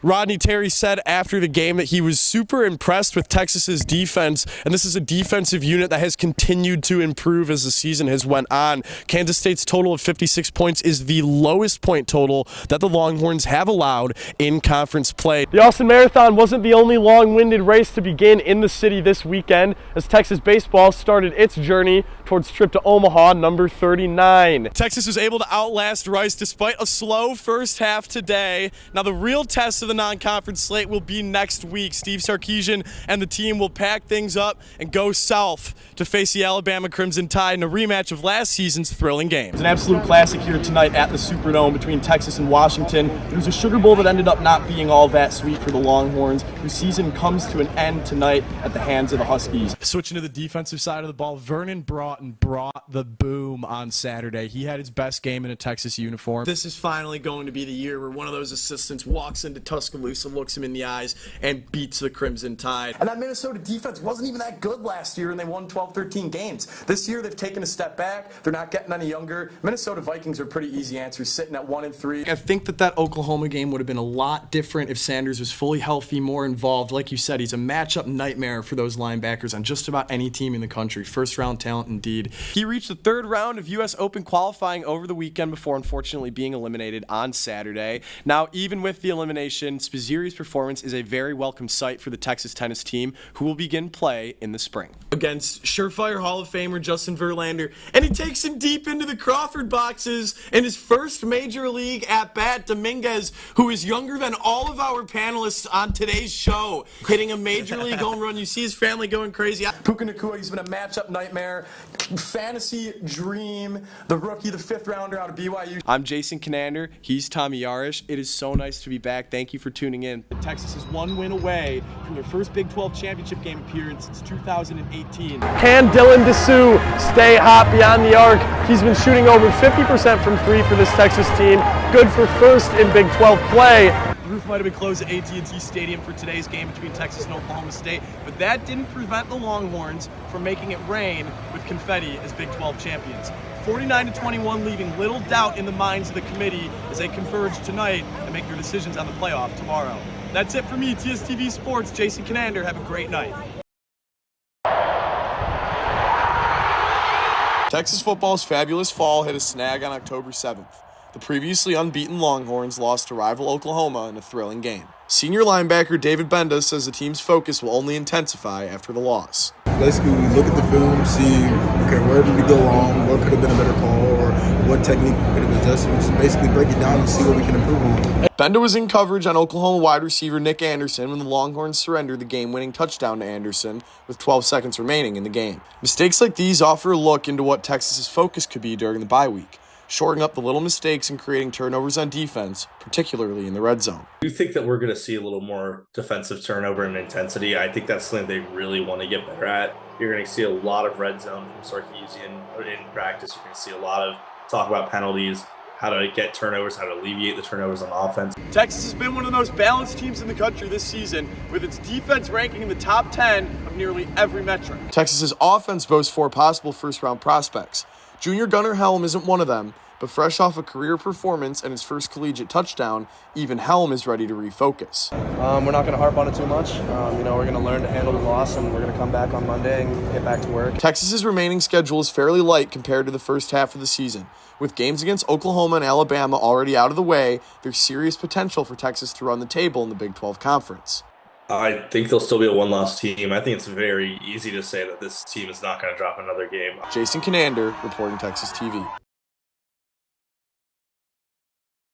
Rodney Terry said after the game that he was super impressed with Texas's defense, and this is a defensive unit that has continued to improve as the season has went on. Kansas State's total of 56 points is the lowest point total that the Longhorns have allowed in conference play. The Austin Marathon wasn't the only long-winded race to begin in the city this weekend, as Texas baseball started its journey towards trip to Omaha, number 39. Texas was able to outlast Rice despite a slow first half today. Now the real test of the non-conference slate will be next week. Steve Sarkisian and the team will pack things up and go south to face the Alabama Crimson Tide in a rematch of last season's thrilling game. It's an absolute classic here tonight at the Superdome between Texas and Washington. It was a Sugar Bowl that ended up not being all that sweet for the Longhorns, whose season comes to an end tonight at the hands of the Huskies. Switching to the defensive side of the ball, Vernon Broughton brought the boom on Saturday. He had his best game in a Texas uniform. This is finally going to be the year where one of those assistants walks into Tuscaloosa, looks him in the eyes, and beats the Crimson Tide. And that Minnesota defense wasn't even that good last year, and they won 12-13 games. This year, they've taken a step back. They're not getting any younger. Minnesota Vikings are pretty easy answers, sitting at 1-3. I think that Oklahoma game would have been a lot different if Sanders was fully healthy, more involved. Like you said, he's a matchup nightmare for those linebackers on just about any team in the country. First-round talent indeed. He reached the third round of U.S. Open qualifying over the weekend before unfortunately being eliminated on Saturday. Now, even with the elimination, Spizzirri's performance is a very welcome sight for the Texas tennis team, who will begin play in the spring against surefire Hall of Famer Justin Verlander, and he takes him deep into the Crawford boxes in his first major league at-bat. Dominguez, who is younger than all of our panelists on today's show, hitting a major league home run. You see his family going crazy. Puka Nacua, he's been a matchup nightmare, fantasy dream, the rookie, the fifth rounder out of BYU. I'm Jason Kinander. He's Tommy Yarish. It is so nice to be back. Thank you for tuning in. Texas is one win away from their first Big 12 championship game appearance since 2018. Can Dylan Dessou stay hot beyond the arc? He's been shooting over 50% from three for this Texas team. Good for first in Big 12 play. The roof might have been closed at AT&T Stadium for today's game between Texas and Oklahoma State, but that didn't prevent the Longhorns from making it rain with confetti as Big 12 champions. 49-21, leaving little doubt in the minds of the committee as they converge tonight and make their decisions on the playoff tomorrow. That's it for me, TSTV Sports, Jason Kinander. Have a great night. Texas football's fabulous fall hit a snag on October 7th. The previously unbeaten Longhorns lost to rival Oklahoma in a thrilling game. Senior linebacker David Benda says the team's focus will only intensify after the loss. Basically, we look at the film, see, okay, where did we go wrong, what could have been a better call, or what technique could have adjusted. We just basically break it down and see what we can improve on. Benda was in coverage on Oklahoma wide receiver Nick Anderson when the Longhorns surrendered the game-winning touchdown to Anderson with 12 seconds remaining in the game. Mistakes like these offer a look into what Texas's focus could be during the bye week, shortening up the little mistakes and creating turnovers on defense, particularly in the red zone. I do think that we're going to see a little more defensive turnover and intensity. I think that's something they really want to get better at. You're going to see a lot of red zone from Sarkisian in practice. You're going to see a lot of talk about penalties, how to get turnovers, how to alleviate the turnovers on offense. Texas has been one of the most balanced teams in the country this season, with its defense ranking in the top 10 of nearly every metric. Texas's offense boasts 4 possible first-round prospects. Junior Gunnar Helm isn't one of them, but fresh off a career performance and his first collegiate touchdown, even Helm is ready to refocus. We're not going to harp on it too much. We're going to learn to handle the loss, and we're going to come back on Monday and get back to work. Texas's remaining schedule is fairly light compared to the first half of the season. With games against Oklahoma and Alabama already out of the way, there's serious potential for Texas to run the table in the Big 12 Conference. I think they'll still be a one-loss team. I think it's very easy to say that this team is not going to drop another game. Jason Kinander, reporting Texas TV.